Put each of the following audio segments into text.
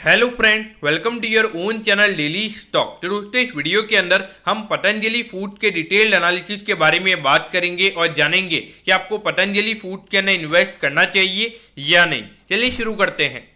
Hello friends, welcome to your own channel daily stock. तो दोस्तों, इस वीडियो के अंदर हम पतंजलि फूड के डिटेल्ड एनालिसिस के बारे में बात करेंगे और जानेंगे कि आपको पतंजलि फूड के अंदर इन्वेस्ट करना चाहिए या नहीं। चलिए शुरू करते हैं।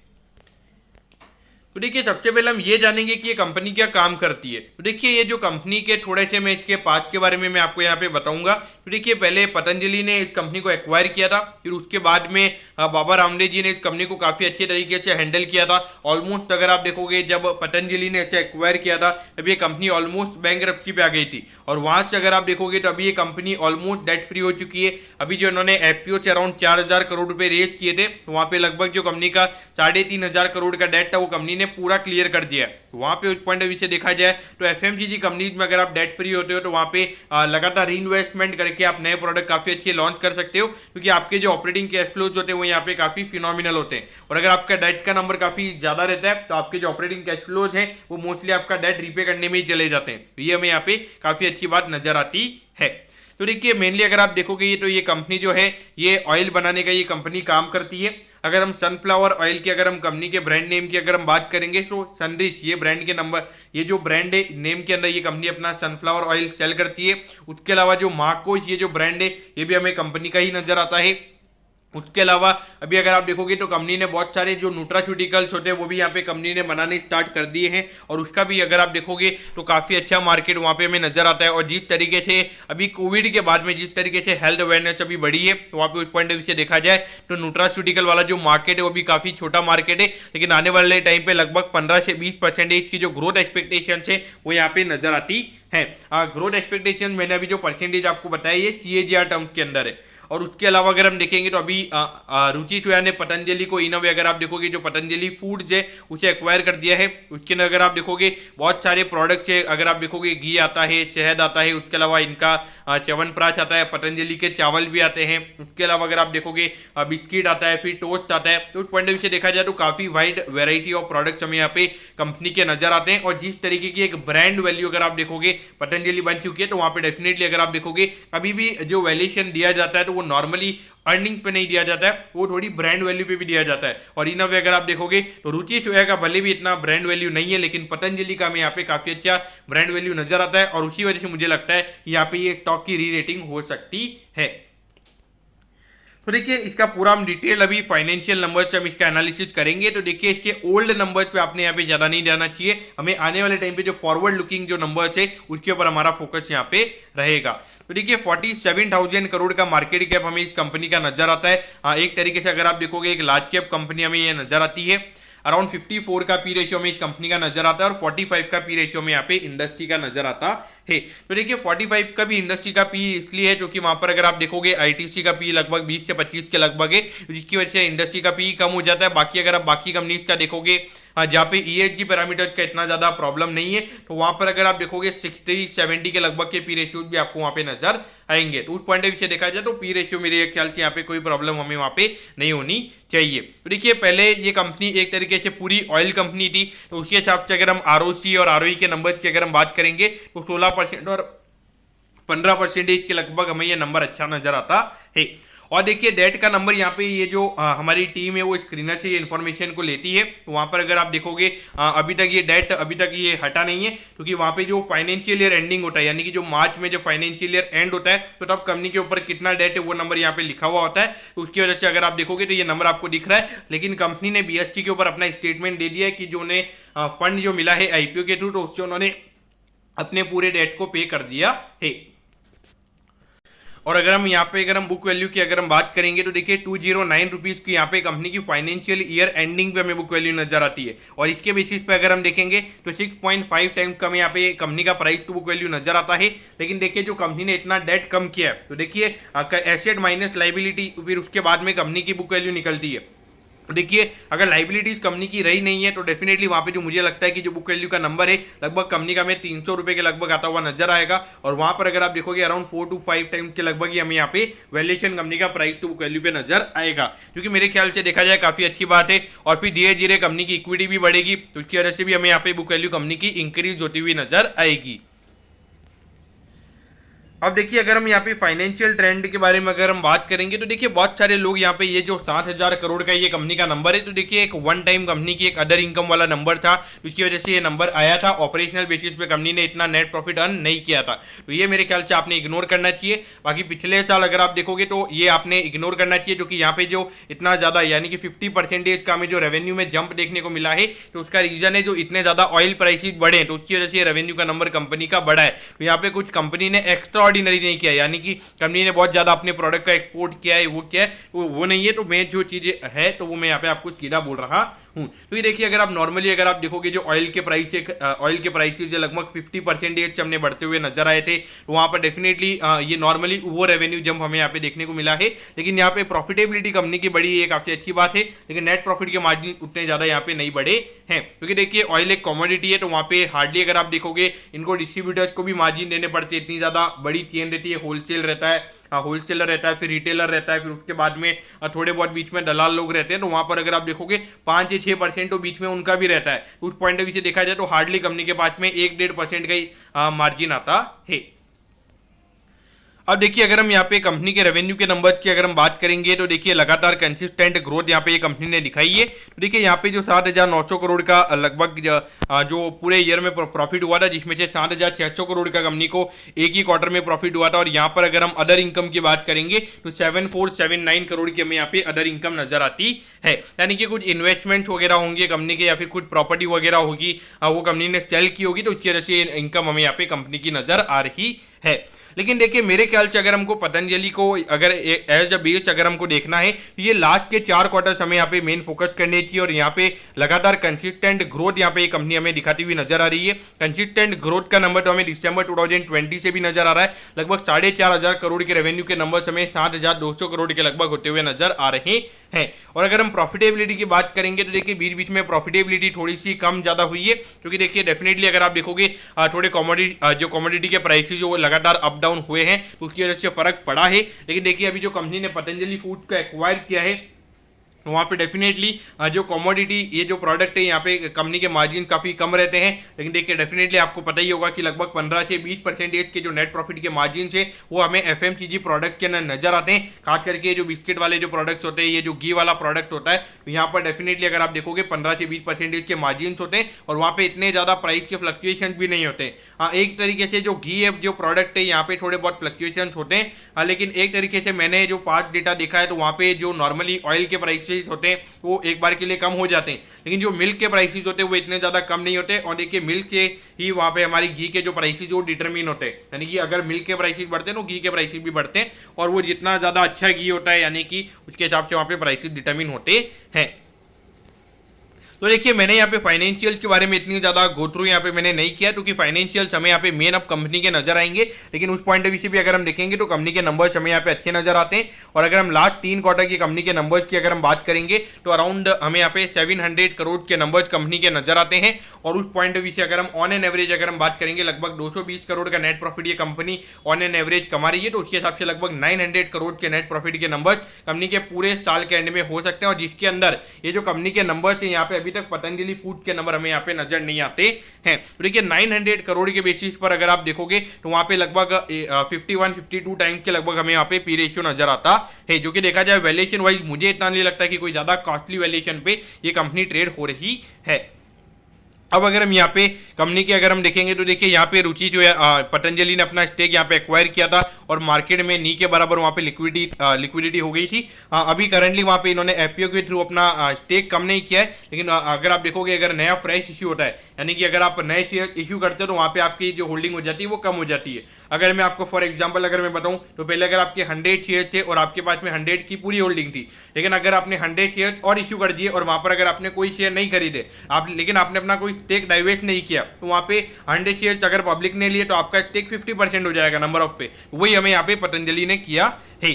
तो देखिए, सबसे पहले हम ये जानेंगे कि ये कंपनी क्या काम करती है। तो देखिए, ये जो कंपनी के थोड़े से मैं इसके पार्ट के बारे में मैं आपको यहाँ पे बताऊंगा। तो देखिए, पहले पतंजलि ने इस कंपनी को एक्वायर किया था, फिर उसके बाद में बाबा रामदेव जी ने इस कंपनी को काफ़ी अच्छे तरीके से हैंडल किया था। ऑलमोस्ट अगर आप देखोगे, जब पतंजलि ने इसे एक्वायर किया था तब ये कंपनी ऑलमोस्ट बैंकरप्सी पे आ गई थी, और वहाँ से अगर आप देखोगे तो अभी ये कंपनी ऑलमोस्ट डेट फ्री हो चुकी है। अभी जो इन्होंने एफपीओ से अराउंड 4000 करोड़ रुपए रेज किए थे, तो वहाँ पे लगभग जो कंपनी का 3500 करोड़ का डेट था वो कंपनी ने पूरा क्लियर कर दिया है। वहाँ पे उस पॉइंट ऑफ व्यू से देखा जाए तो एफएमसीजी कंपनीज में अगर आप डेट फ्री होते हो तो वहाँ पे लगातार री इन्वेस्टमेंट करके आप नए प्रोडक्ट काफ़ी अच्छे लॉन्च कर सकते हो, क्योंकि आपके जो ऑपरेटिंग कैश फ्लोज होते हैं वो यहाँ पे काफ़ी फिनोमिनल होते हैं। और अगर आपका डेट का नंबर काफ़ी ज़्यादा रहता है तो आपके जो ऑपरेटिंग कैश फ्लोज हैं वो मोस्टली आपका डेट रीपे करने में ही चले जाते हैं। तो ये हमें यहाँ पे काफ़ी अच्छी बात नजर आती है। तो देखिए, मेनली अगर आप देखोगे ये तो ये कंपनी जो है ये ऑयल बनाने का ये कंपनी काम करती है। अगर हम सनफ्लावर ऑयल की अगर हम कंपनी के ब्रांड नेम की अगर हम बात करेंगे तो सनरिच ये ब्रांड के नंबर ये जो ब्रांड है नेम के अंदर ये कंपनी अपना सनफ्लावर ऑयल सेल करती है। उसके अलावा जो मार्कोस ये जो ब्रांड है ये भी हमें कंपनी का ही नजर आता है। उसके अलावा अभी अगर आप देखोगे तो कंपनी ने बहुत सारे जो न्यूट्रास्यूटिकल्स होते हैं वो भी यहाँ पे कंपनी ने बनाने स्टार्ट कर दिए हैं, और उसका भी अगर आप देखोगे तो काफ़ी अच्छा मार्केट वहाँ पे हमें नजर आता है। और जिस तरीके से अभी कोविड के बाद में जिस तरीके से हेल्थ अवेयरनेस अभी बढ़ी है, तो वहाँ पे उस पॉइंट ऑफ व्यू से देखा जाए तो न्यूट्रास्यूटिकल वाला जो मार्केट है वो भी काफ़ी छोटा मार्केट है, लेकिन आने वाले टाइम पे लगभग 15 से 20% की जो ग्रोथ एक्सपेक्टेशन है वो यहाँ पे नजर आती है। ग्रोथ एक्सपेक्टेशन मैंने अभी जो परसेंटेज आपको बताया ये सीएजीआर टर्म्स के अंदर है। और उसके अलावा अगर हम देखेंगे तो अभी रुचि सोया ने पतंजलि को इन वे अगर आप देखोगे जो पतंजलि फूड्स है उसे एक्वायर कर दिया है। उसके अंदर अगर आप देखोगे बहुत सारे प्रोडक्ट्स है, अगर आप देखोगे घी आता है, शहद आता है, उसके अलावा इनका च्यवनप्राश आता है, पतंजलि के चावल भी आते हैं। उसके अलावा अगर आप देखोगे बिस्किट आता है, फिर टोस्ट आता है। तो उस पॉइंट ऑफ व्यू से देखा जाए तो काफ़ी वाइड वेराइटी ऑफ प्रोडक्ट्स हमें यहाँ पे कंपनी के नजर आते हैं। और जिस तरीके की एक ब्रांड वैल्यू अगर आप देखोगे पतंजलि बन चुकी है, तो वहाँ पे डेफिनेटली अगर आप देखोगे अभी भी जो वैल्यूएशन दिया जाता है तो वो नॉर्मली अर्निंग पे नहीं दिया जाता है, वो थोड़ी ब्रांड वैल्यू पे भी दिया जाता है। और इन वे अगर आप देखोगे तो रुचि सोया का भले भी इतना ब्रांड वैल्यू नहीं है, लेकिन पतंजलि का हमें यहाँ पे काफी अच्छा ब्रांड वैल्यू नजर आता है, और उसी वजह से मुझे लगता है कि यहाँ पे ये स्टॉक की री रेटिंग हो सकती है। तो देखिए, इसका पूरा हम डिटेल अभी फाइनेंशियल नंबर्स से हम इसका एनालिसिस करेंगे। तो देखिए, इसके ओल्ड नंबर्स पे आपने यहाँ पे ज़्यादा नहीं जाना चाहिए, हमें आने वाले टाइम पे जो फॉरवर्ड लुकिंग जो नंबर्स है उसके ऊपर हमारा फोकस यहाँ पे रहेगा। तो देखिए, 47,000 करोड़ का मार्केट कैप हमें इस कंपनी का नजर आता है। एक तरीके से अगर आप देखोगे एक लार्ज कैप कंपनी हमें ये नजर आती है। अराउंड 54 का पी रेशियो में इस कंपनी का नजर आता है, और 45 का पी रेशियो में यहाँ पे इंडस्ट्री का नजर आता है। तो देखिए, 45 का भी इंडस्ट्री का पी इसलिए है क्योंकि वहां पर अगर आप देखोगे आईटीसी का पी लगभग 20 से 25 के लगभग है, जिसकी वजह से इंडस्ट्री का पी कम हो जाता है। बाकी अगर आप बाकी कंपनीज का देखोगे जहाँ पे ईएसजी पैरामीटर्स का इतना ज़्यादा प्रॉब्लम नहीं है, तो वहाँ पर अगर आप देखोगे 60-70 के लगभग के पी रेशियो भी आपको वहाँ पे नजर आएंगे। तो उस पॉइंट ऑफ व्यू से देखा जाए तो पी रेशियो मेरे ख्याल से यहाँ पे कोई प्रॉब्लम हमें वहाँ पे नहीं होनी चाहिए। तो देखिए, पहले ये कंपनी एक तरीके से पूरी ऑयल कंपनी थी, तो उसके हिसाब से अगर हम आरओसी और आरओई के नंबर की अगर हम बात करेंगे तो 16% और 15% के लगभग हमें ये नंबर अच्छा नजर आता है। और देखिए, डेट का नंबर यहाँ पे ये जो हमारी टीम है वो स्क्रीनर से ये इन्फॉर्मेशन को लेती है, तो वहाँ पर अगर आप देखोगे अभी तक ये डेट अभी तक ये हटा नहीं है, क्योंकि वहाँ पे जो फाइनेंशियल ईयर एंडिंग होता है, यानी कि जो मार्च में जो फाइनेंशियल ईयर एंड होता है, तो तब कंपनी के ऊपर कितना डेट है वो नंबर यहाँ पे लिखा हुआ होता है। तो उसकी वजह से अगर आप देखोगे तो ये नंबर आपको दिख रहा है, लेकिन कंपनी ने बीएससी के ऊपर अपना स्टेटमेंट दे दिया है कि जो उन्हें फंड जो मिला है आईपीओ के थ्रू, तो उससे उन्होंने अपने पूरे डेट को पे कर दिया है। और अगर हम यहाँ पे अगर हम बुक वैल्यू की अगर हम बात करेंगे तो देखिए 209 रुपीज़ की यहाँ पे कंपनी की फाइनेंशियल ईयर एंडिंग पे हमें बुक वैल्यू नजर आती है। और इसके बेसिस पे अगर हम देखेंगे तो 6.5 टाइम्स का हमें यहाँ पे कंपनी का प्राइस टू बुक वैल्यू नजर आता है। लेकिन देखिए, जो कंपनी ने इतना डेट कम किया है, तो देखिए एसेट माइनस लाइबिलिटी, फिर उसके बाद में कंपनी की बुक वैल्यू निकलती है। देखिए, अगर लाइबिलिटीज कंपनी की रही नहीं है तो डेफिनेटली वहाँ पे जो मुझे लगता है कि जो बुक वैल्यू का नंबर है लगभग कंपनी का हमें 300 रुपये के लगभग आता हुआ नजर आएगा। और वहाँ पर अगर आप देखोगे अराउंड 4 to 5 टाइम्स के लगभग ही हमें यहाँ पे वैल्यूएशन कंपनी का प्राइस टू बुक वैल्यू पे नजर आएगा, क्योंकि मेरे ख्याल से देखा जाए काफ़ी अच्छी बात है। और फिर धीरे धीरे कंपनी की इक्विटी भी बढ़ेगी, तो उसकी वजह से भी हमें यहाँ पे बुक वैल्यू कंपनी की इंक्रीज होती हुई नजर आएगी। अब देखिए अगर हम यहाँ पे फाइनेंशियल ट्रेंड के बारे में अगर हम बात करेंगे तो देखिए बहुत सारे लोग यहाँ पे ये जो 7,000 करोड़ का ये कंपनी का नंबर है, तो देखिए एक वन टाइम कंपनी की एक अदर इनकम वाला नंबर था, उसकी वजह से ये नंबर आया था। ऑपरेशनल बेसिस पे कंपनी ने इतना नेट प्रॉफिट अर्न नहीं किया था, तो ये मेरे ख्याल से आपने इग्नोर करना चाहिए। बाकी पिछले साल अगर आप देखोगे तो ये आपने इग्नोर करना चाहिए, क्योंकि यहाँ पे जो इतना ज़्यादा यानी कि 50% का हमें जो रेवेन्यू में जंप देखने को मिला है, तो उसका रीजन है जो इतने ज़्यादा ऑयल प्राइसेस बढ़े, तो उसकी वजह से रेवेन्यू का नंबर कंपनी का बढ़ा है। तो यहाँ पे कुछ कंपनी ने एक्स्ट्रा ऑर्डिनरी नहीं किया, यानी कि कंपनी ने बहुत ज़्यादा अपने प्रोडक्ट का एक्सपोर्ट किया है, वो किया है, वो नहीं है। तो मैं जो चीज़ें है तो वो मैं यहाँ पे आपको सीधा बोल रहा हूँ। तो ये देखिए अगर आप नॉर्मली अगर आप देखोगे जो ऑयल के प्राइसेस लगभग 50% हमने बढ़ते हुए नजर आए थे, तो वहाँ पर डेफिनेटली ये नॉर्मली वो रेवेन्यू जंप हमें यहाँ पे देखने को मिला है। लेकिन यहाँ पे प्रॉफिटेबिलिटी कंपनी की बढ़ी है, काफ़ी अच्छी बात है, लेकिन नेट प्रॉफिट के मार्जिन उतने ज़्यादा यहाँ पे नहीं बढ़े हैं, क्योंकि देखिए ऑयल एक कमोडिटी है, तो वहाँ पे हार्डली अगर आप देखोगे इनको डिस्ट्रीब्यूटर्स को भी मार्जिन देने पड़ते हैं, इतनी ज़्यादा बड़ी चेन रहती है, होलसेल रहता है, होलसेलर रहता है, फिर रिटेलर रहता है, फिर उसके बाद में थोड़े बहुत बीच में दलाल लोग रहते हैं, तो वहां पर अगर आप देखोगे 5 से 6% तो बीच में उनका भी रहता है। उस पॉइंट ऑफ व्यू से देखा जाए तो हार्डली कंपनी के पास में 1-1.5% का ही मार्जिन आता है। अब देखिए अगर हम यहाँ पे कंपनी के रेवेन्यू के नंबर्स की अगर हम बात करेंगे तो देखिए लगातार कंसिस्टेंट ग्रोथ यहाँ पे ये कंपनी ने दिखाई है। तो देखिए यहाँ पे जो 7,900 करोड़ का लगभग जो पूरे ईयर में प्रॉफिट हुआ था, जिसमें से 7,600 करोड़ का कंपनी को एक ही क्वार्टर में प्रॉफिट हुआ था। और यहाँ पर अगर हम अदर इनकम की बात करेंगे तो 7,479 करोड़ की हमें यहाँ पे अदर इनकम नजर आती है, यानी कि कुछ इन्वेस्टमेंट वगैरह होंगे कंपनी के, या फिर कुछ प्रॉपर्टी वगैरह होगी वो कंपनी ने सेल की होगी, तो उसकी वजह से इनकम हमें यहाँ पे कंपनी की नजर आ रही है। लेकिन देखिए मेरे ख्याल से अगर हमको पतंजलि को अगर एज अ बेस अगर हमको देखना है तो ये लास्ट के 4 क्वार्टर्स हमें यहाँ पे मेन फोकस करनी चाहिए, और यहाँ पे लगातार कंसिस्टेंट ग्रोथ यहाँ पे ये कंपनी हमें दिखाती हुई नजर आ रही है। कंसिस्टेंट ग्रोथ का नंबर तो हमें दिसंबर 2020 से भी नजर आ रहा है, लगभग 4,500 करोड़ के रेवेन्यू के नंबर हमें 7,200 करोड़ के लगभग होते हुए नजर आ रहे हैं। और अगर हम प्रॉफिटेबिलिटी की बात करेंगे तो देखिए बीच बीच में प्रॉफिटेबिलिटी थोड़ी सी कम ज्यादा हुई है, क्योंकि देखिए डेफिनेटली अगर आप देखोगे थोड़े कमोडिटी के प्राइसेस जो लगातार अप डाउन हुए हैं, तो उसकी वजह से फर्क पड़ा है। लेकिन देखिए अभी जो कंपनी ने पतंजलि फूड को एक्वायर किया है, वहाँ पे डेफिनेटली जो कमोडिटी ये जो प्रोडक्ट है यहाँ पे कंपनी के मार्जिन काफ़ी कम रहते हैं। लेकिन देखिए डेफिनेटली आपको पता ही होगा कि लगभग 15 से 20% के जो नेट प्रॉफिट के मार्जिन है वो हमें एफएमसीजी प्रोडक्ट के अंदर नजर आते हैं। खास करके जो बिस्किट वाले जो प्रोडक्ट्स होते हैं, ये जो घी वाला प्रोडक्ट होता है, तो यहाँ पर डेफिनेटली अगर आप देखोगे 15 से 20% के मार्जिन होते हैं, और वहाँ पे इतने ज़्यादा प्राइस के फ्लक्चुएशन भी नहीं होते। हाँ, एक तरीके से जो घी है जो प्रोडक्ट है यहाँ पे थोड़े बहुत फ्लक्चुएशन होते हैं, लेकिन एक तरीके से मैंने जो पास्ट डेटा देखा है तो वहाँ पे जो नॉर्मली ऑयल के प्राइस होते हैं वो एक बार के लिए कम हो जाते हैं, लेकिन जो मिल्क के प्राइसेस होते हैं वो इतने ज़्यादा कम नहीं होते। और देखिए मिल्क के ही वहाँ पे हमारी घी के जो प्राइसेस वो डिटरमिन होते हैं, यानी कि अगर मिल्क के प्राइसेस बढ़ते हैं तो घी के प्राइसेस भी बढ़ते हैं, और वो जितना ज़्यादा अच्छा घी होता है यानी कि उसके हिसाब से वहाँ पे प्राइसेस डिटरमिन होते हैं। तो देखिए मैंने यहाँ पे फाइनेंशियल्स के बारे में इतनी ज़्यादा गो थ्रू यहाँ पे मैंने नहीं किया, क्योंकि फाइनेंशियल्स हमें यहाँ पे मेन अब कंपनी के नजर आएंगे। लेकिन उस पॉइंट ऑफ व्यू से भी अगर हम देखेंगे तो कंपनी के नंबर्स हमें यहाँ पे अच्छे नजर आते हैं। और अगर हम लास्ट 3 क्वार्टर की कंपनी के नंबर्स की अगर हम बात करेंगे तो अराउंड हमें यहाँ पे 700 करोड़ के नंबर्स कंपनी के नजर आते हैं। और उस पॉइंट ऑफ व्यू से अगर हम ऑन एन एवरेज अगर हम बात करेंगे लगभग 220 करोड़ का नेट प्रॉफिट ये कंपनी ऑन एन एवरेज कमा रही है, तो उसके हिसाब से लगभग 900 करोड़ के नेट प्रॉफिट के नंबर्स कंपनी के पूरे साल के एंड में हो सकते हैं। और जिसके अंदर ये जो कंपनी के नंबर्स है यहाँ पे अभी तक पतंजलि फूड के नंबर हमें यहाँ पे नजर नहीं आते हैं। तो देखिए 900 करोड़ के बेसिस पर अगर आप देखोगे तो वहां पे लगभग 51-52 टाइम्स के लगभग हमें यहाँ पे पी रेशियो नजर आता है, जो कि देखा जाए वैल्यूएशन वाइज मुझे इतना नहीं लगता कि कोई ज्यादा कॉस्टली वैल्यूएशन पे ये कंपनी ट्रेड हो रही है। अब अगर हम यहाँ पे कंपनी के अगर हम देखेंगे तो देखिए यहाँ पे रुचि जो है पतंजलि ने अपना स्टेक यहाँ पे एक्वायर किया था, और मार्केट में नी के बराबर वहाँ पे लिक्विडिटी हो गई थी। अभी करंटली वहाँ पे इन्होंने एफपीओ के थ्रू अपना स्टेक कम नहीं किया है, लेकिन अगर आप देखोगे अगर नया फ्रेश इश्यू होता है, यानी कि अगर आप नए शेयर इश्यू करते हो तो वहाँ पे आपकी जो होल्डिंग हो जाती है वो कम हो जाती है। अगर मैं आपको फॉर एग्जाम्पल अगर मैं बताऊँ तो पहले अगर आपके 100 शेयर थे और आपके पास में 100 की पूरी होल्डिंग थी, लेकिन अगर आपने 100 शेयर और इश्यू कर दिए और वहाँ पर अगर आपने कोई शेयर नहीं खरीदे लेकिन आपने अपना कोई स्टेक डाइवेस्ट नहीं किया, तो वहाँ पे 100 शेयर अगर पब्लिक ने लिए तो आपका स्टेक 50% हो जाएगा नंबर ऑफ पे। वही हमें यहाँ पे पतंजलि ने किया है।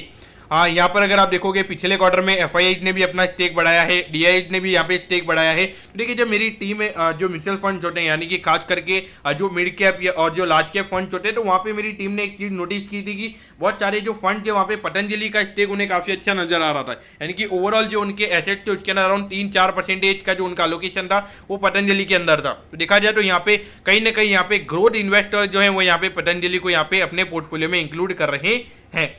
हाँ, यहाँ पर अगर आप देखोगे पिछले क्वार्टर में एफआईआई ने भी अपना स्टेक बढ़ाया है, डीआईएच ने भी यहाँ पे स्टेक बढ़ाया है। देखिए जब मेरी टीम में जो म्यूचुअल फंड्स होते हैं यानी कि खास करके जो मिड कैप और जो लार्ज कैप फंड्स होते हैं, तो वहाँ पे मेरी टीम ने एक चीज़ नोटिस की थी कि बहुत सारे जो फंड थे वहाँ पे पतंजलि का स्टेक उन्हें काफ़ी अच्छा नजर आ रहा था। यानी कि ओवरऑल जो उनके एसेट थे उसके अंदर अराउंड 3-4% का जो उनका एलोकेशन था वो पतंजलि के अंदर था। तो देखा जाए तो यहाँ पे कहीं ना कहीं यहाँ पे ग्रोथ इन्वेस्टर जो है वो यहाँ पे पतंजलि को यहाँ पे अपने पोर्टफोलियो में इंक्लूड कर रहे हैं।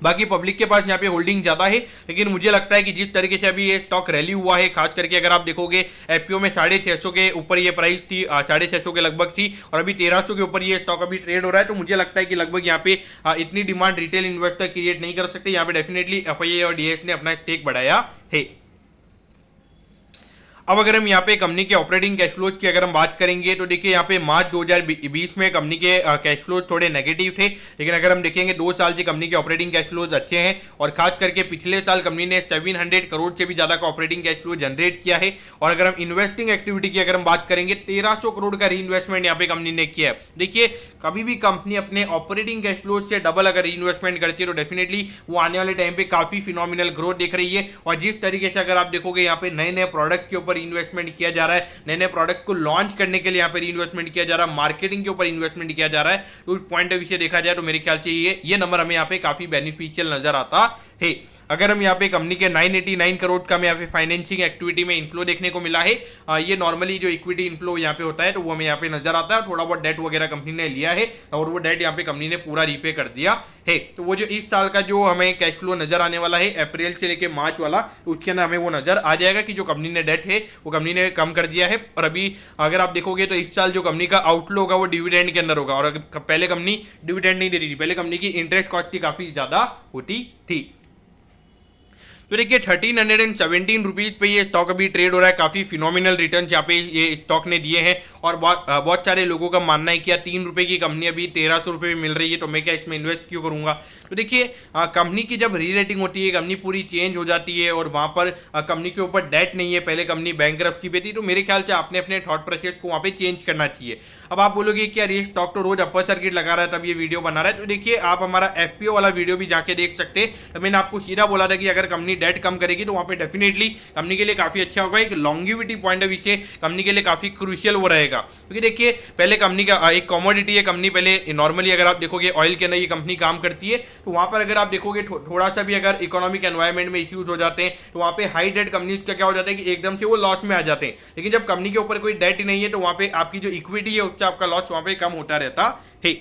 बाकी पब्लिक के पास यहाँ पे होल्डिंग ज़्यादा है, लेकिन मुझे लगता है कि जिस तरीके से अभी ये स्टॉक रैली हुआ है, खास करके अगर आप देखोगे एफपीओ में 650 के ऊपर ये प्राइस थी, 650 के लगभग थी, और अभी 1300 के ऊपर ये स्टॉक अभी ट्रेड हो रहा है। तो मुझे लगता है कि लगभग यहाँ पे इतनी डिमांड रिटेल इन्वेस्टर क्रिएट नहीं कर सकते। यहाँ पे डेफिनेटली एफआईआई और डीएच ने अपना स्टेक बढ़ाया है। अब अगर हम यहाँ पे कंपनी के ऑपरेटिंग कैश फ्लोज की अगर हम बात करेंगे तो देखिए यहाँ पे मार्च 2020 में कंपनी के कैश फ्लोज थोड़े नेगेटिव थे, लेकिन अगर हम देखेंगे 2 साल से कंपनी के ऑपरेटिंग कैश फ्लोज अच्छे हैं, और खास करके पिछले साल कंपनी ने 700 करोड़ से भी ज़्यादा का ऑपरेटिंग कैश फ्लो जनरेट किया है। और अगर हम इन्वेस्टिंग एक्टिविटी की अगर हम बात करेंगे 1300 करोड़ का री इन्वेस्टमेंट यहाँ पे कंपनी ने किया है। देखिए कभी भी कंपनी अपने ऑपरेटिंग कैश फ्लोज से डबल अगर री इन्वेस्टमेंट करती है तो डेफिनेटली वो आने वाले टाइम पे काफ़ी फिनोमिनल ग्रोथ दिख रही है। और जिस तरीके से अगर आप देखोगे यहाँ पे नए नए प्रोडक्ट के ऊपर इन्वेस्टमेंट किया जा रहा है, नए नए प्रोडक्ट को लॉन्च करने के लिए यहाँ पे इन्वेस्टमेंट किया जा रहा है, मार्केटिंग के ऊपर इन्वेस्टमेंट किया जा रहा है, तो उस पॉइंट ऑफ व्यू से देखा जाए तो मेरे ख्याल से ये नंबर हमें यहाँ पे काफी बेनिफिशियल नजर आता है। अगर हम यहाँ पे कंपनी के 989 करोड़ का हमें यहाँ पे फाइनेंसिंग एक्टिविटी में इन्फ्लो देखने को मिला है। ये नॉर्मली जो इक्विटी इन्फ्लो यहाँ पे होता है तो वो हमें यहाँ पे नजर आता है। थोड़ा बहुत डेट वगैरह कंपनी ने लिया है और वो डेट यहाँ पे कंपनी ने पूरा रीपे कर दिया है। तो वो जो इस साल का जो हमें कैश फ्लो नजर आने वाला है अप्रैल से लेकर मार्च वाला, तो उसके अंदर हमें वो नजर आ जाएगा कि जो कंपनी ने डेट है वो कंपनी ने कम कर दिया है। और अभी अगर आप देखोगे तो इस साल जो कंपनी का आउटफ्लो होगा वो डिविडेंड के अंदर होगा, और पहले कंपनी डिविडेंड नहीं दे रही थी, पहले कंपनी की इंटरेस्ट कॉस्ट की काफी ज्यादा होती थी। तो देखिए 1317 रुपीज़ पे ये स्टॉक अभी ट्रेड हो रहा है। काफ़ी फिनोमिनल रिटर्न यहाँ पे ये स्टॉक ने दिए हैं, और बहुत सारे लोगों का मानना है कि यार 3 रुपये की कंपनी अभी 1300 रुपये में मिल रही है, तो मैं क्या इसमें इन्वेस्ट क्यों करूँगा। तो देखिए कंपनी की जब री रेटिंग होती है, कंपनी पूरी चेंज हो जाती है और वहाँ पर कंपनी के ऊपर डेट नहीं है, पहले कंपनी बैंकरप्सी पे थी, तो मेरे ख्याल से आपने अपने थॉट प्रोसेस को वहाँ पे चेंज करना चाहिए। अब आप बोलोगे कि यार ये स्टॉक तो रोज अपर सर्किट लगा रहा है तब ये वीडियो बना रहा है, तो देखिए आप हमारा एफपीओ वाला वीडियो भी जाके देख सकते हैं। तो मैंने आपको सीधा बोला था कि अगर कंपनी डेट कम करेगी तो वहाँ पे डेफिनेटली कंपनी के लिए काफी अच्छा होगा। एक लॉन्गिविटी पॉइंट ऑफ व्यू से कंपनी के लिए काफी क्रूशियल वो रहेगा, क्योंकि देखिए पहले कंपनी का एक कमोडिटी है, कंपनी पहले नॉर्मली अगर आप देखोगे ऑयल के अंदर ये कंपनी काम करती है, तो वहाँ पर अगर आप देखोगे थोड़ा सा भी अगर इकोनॉमिक एनवायरमेंट में इश्यूज हो जाते हैं तो वहाँ पे हाई डेट कंपनीज का क्या हो जाता है कि एकदम से वो लॉस में आ जाते हैं। लेकिन जब कंपनी के ऊपर कोई डेट ही नहीं है तो वहाँ पे आपकी जो इक्विटी है उससे आपका लॉस वहाँ पे कम होता रहता है।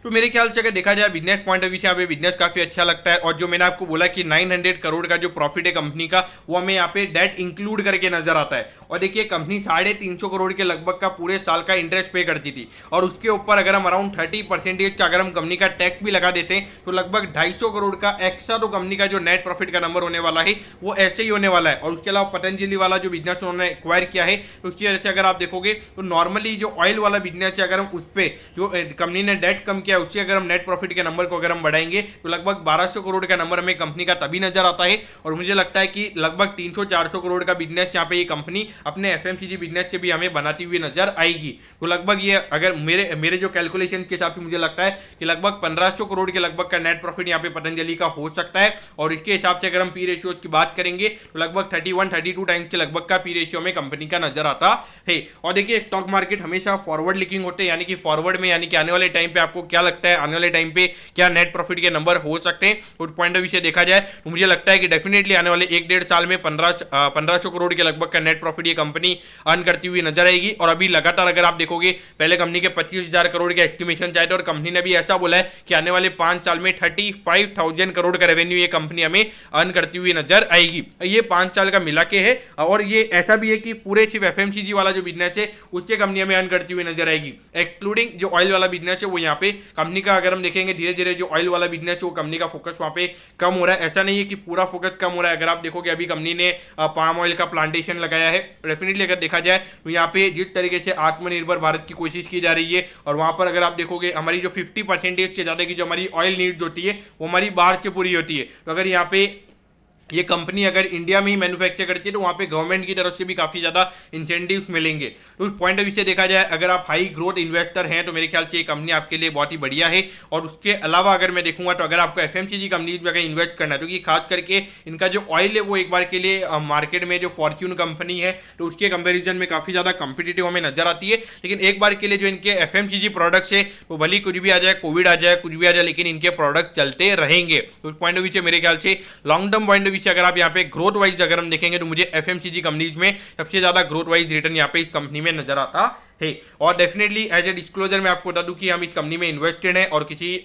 तो मेरे ख्याल से अगर देखा जाए बिजनेस पॉइंट ऑफ व्यू से यहाँ पे बिजनेस काफी अच्छा लगता है। और जो मैंने आपको बोला कि 900 करोड़ का जो प्रॉफिट है कंपनी का वो हमें यहाँ पे डेट इंक्लूड करके नजर आता है। और देखिए कंपनी 350 करोड़ के लगभग का पूरे साल का इंटरेस्ट पे करती थी, और उसके ऊपर अगर हम अराउंड 30% का अगर हम कंपनी का टैक्स भी लगा देते हैं तो लगभग 250 करोड़ का एक्स्ट्रा तो कंपनी का जो नेट प्रॉफिट का नंबर होने वाला है वो ऐसे ही होने वाला है। और उसके अलावा पतंजलि वाला जो बिजनेस उन्होंने एक्वायर किया है उसकी वजह से अगर आप देखोगे तो नॉर्मली जो ऑयल वाला बिजनेस है अगर हम उस पर जो कंपनी ने डेट कम किया उससे अगर हम नेट प्रॉफिट के नंबर को अगर हम बढ़ाएंगे तो लगभग 1200 करोड़ का नंबर हमें कंपनी का तभी नजर आता है। और मुझे लगता है कि लगभग 300-400 करोड़ का बिजनेस यहाँ पे ये कंपनी अपने एफएमसीजी बिजनेस से भी हमें बनाती हुई नजर आएगी। तो लगभग ये अगर मेरे जो कैलकुलेशन के हिसाब से मुझे लगता है कि लगभग 1500 करोड़ के लगभग का नेट प्रॉफिट यहाँ पे पतंजलि का हो सकता है। और इसके हिसाब से अगर हम पी रेशियो की बात करेंगे तो लगभग 31-32 टाइम्स के लगभग का पी रेशियो में कंपनी का नजर आता है। और देखिए स्टॉक मार्केट हमेशा फॉरवर्ड लिकिंग होते हैं, यानी कि फॉरवर्ड में यानी कि आने वाले टाइम पे आपको क्या लगता है आने वाले टाइम पे क्या नेट प्रॉफिट के नंबर हो सकते हैं। उस पॉइंट ऑफ व्यू से देखा जाए तो मुझे लगता है कि डेफिनेटली आने वाले 1-1.5 साल में 1500 करोड़ के लगभग का नेट प्रॉफिट ये कंपनी अर्न करती हुई नजर आएगी। और अभी लगातार अगर आप देखोगे पहले कंपनी के 25,000 करोड़ के एस्टिमेशन चाहे थे, और कंपनी ने भी ऐसा बोला है कि आने वाले 5 साल में 35,000 करोड़ का रेवेन्यू ये कंपनी हमें अर्न करती हुई नजर आएगी। ये 5 साल का मिला के है, और ये ऐसा भी है कि पूरे सिर्फ एफएमसीजी वाला जो बिजनेस है उससे कंपनी हमें अर्न करती हुई नजर आएगी, एक्सक्लूडिंग जो ऑयल वाला बिजनेस है वो यहाँ पे कंपनी का अगर हम देखेंगे धीरे धीरे जो ऑयल वाला बिजनेस है वो कंपनी का फोकस वहाँ पे कम हो रहा है। ऐसा नहीं है कि पूरा फोकस कम हो रहा है। अगर आप देखोगे अभी कंपनी ने पाम ऑयल का प्लांटेशन लगाया है, डेफिनेटली अगर देखा जाए तो यहाँ पे जिस तरीके से आत्मनिर्भर भारत की कोशिश की जा रही है, और वहाँ पर अगर आप देखोगे हमारी जो 50% से ज़्यादा की जो हमारी ऑयल नीड्स होती है वो हमारी बाहर से पूरी होती है। तो अगर यहाँ पे ये कंपनी अगर इंडिया में ही मैन्युफैक्चर करती है तो वहाँ पे गवर्नमेंट की तरफ से भी काफ़ी ज़्यादा इंसेंटिव्स मिलेंगे। तो उस पॉइंट ऑफ व्यू से देखा जाए, अगर आप हाई ग्रोथ इन्वेस्टर हैं तो मेरे ख्याल से ये कंपनी आपके लिए बहुत ही बढ़िया है। और उसके अलावा अगर मैं देखूंगा तो अगर आपको एफएमसीजी कंपनीज में अगर इन्वेस्ट करना है, तो खास करके इनका जो ऑयल है वो एक बार के लिए मार्केट में जो फॉर्च्यून कंपनी है तो उसके कंपेरिजन में काफ़ी ज़्यादा कंपिटिटिव हमें नजर आती है। लेकिन एक बार के लिए जो इनके एफएमसीजी प्रोडक्ट्स है वो भले कुछ भी आ जाए, कोविड आ जाए, कुछ भी आ जाए, लेकिन इनके प्रोडक्ट चलते रहेंगे। तो उस पॉइंट ऑफ व्यू से मेरे ख्याल से long term point of view से अगर आप यहाँ पे ग्रोथ वाइज अगर हम देखेंगे तो मुझे एफएमसीजी कंपनीज में सबसे ज्यादा ग्रोथ वाइज रिटर्न यहाँ पे इस कंपनी में नजर आता है। और डेफिनेटली एज ए डिस्क्लोजर मैं आपको बता दूं कि हम इस कंपनी में इन्वेस्टेड हैं और किसी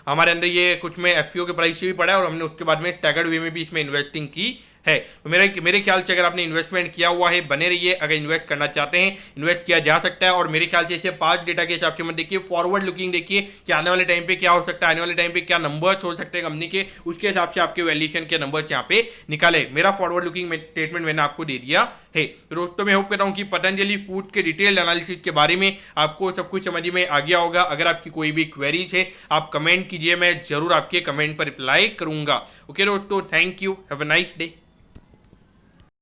हमारे अंदर ये कुछ में एफपीओ के प्राइस से भी पड़ा है और हमने उसके बाद में स्टैगर्ड वे में भी इसमें इन्वेस्टिंग की है। तो मेरे ख्याल से अगर आपने इन्वेस्टमेंट किया हुआ है बने रहिए, अगर इन्वेस्ट करना चाहते हैं इन्वेस्ट किया जा सकता है। और मेरे ख्याल से इसे पास्ट डेटा के हिसाब से मत देखिए, फॉरवर्ड लुकिंग देखिए कि आने वाले टाइम पे क्या हो सकता है, आने वाले टाइम पे क्या नंबर्स हो सकते हैं कंपनी के, उसके हिसाब से आपके वैल्यूएशन के नंबर्स यहाँ पे निकाले। मेरा फॉरवर्ड लुकिंग स्टेटमेंट मैंने आपको दे दिया है। तो दोस्तों मैं होप करता हूँ कि पतंजलि फूड के डिटेल्ड एनालिसिस के बारे में आपको सब कुछ समझ में आ गया होगा। अगर आपकी कोई भी क्वेरीज है आप कमेंट कीजिए, मैं जरूर आपके कमेंट पर रिप्लाई करूंगा। ओके दोस्तों, thank you, have a nice day.